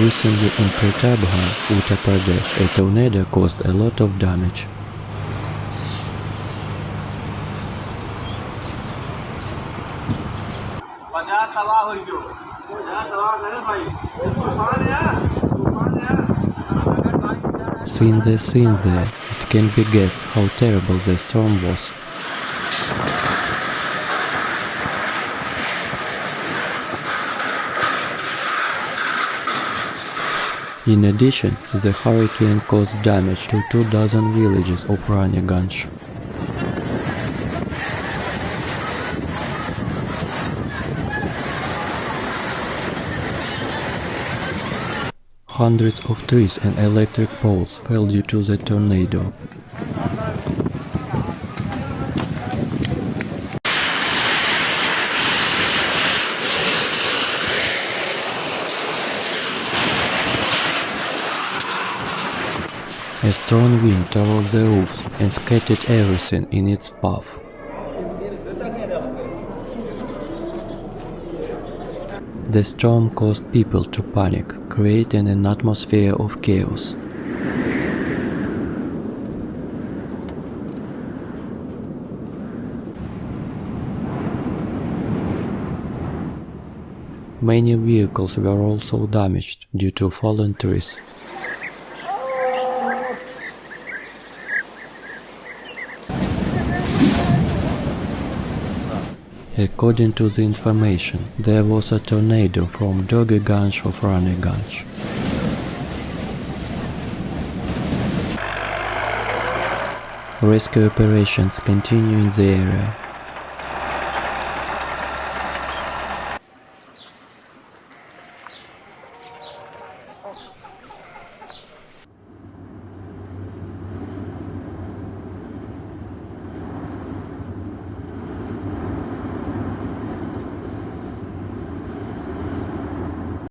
Recently in Pratapgarh, Uttar Pradesh, a tornado caused a lot of damage. Seeing the scene there, it can be guessed how terrible the storm was. In addition, the hurricane caused damage to 24 villages of Raniganj. Hundreds of trees and electric poles fell due to the tornado. A strong wind tore off the roofs and scattered everything in its path. The storm caused people to panic, creating an atmosphere of chaos. Many vehicles were also damaged due to fallen trees. According to the information, there was a tornado from Durgaganj of Raniganj. Rescue operations continue in the area.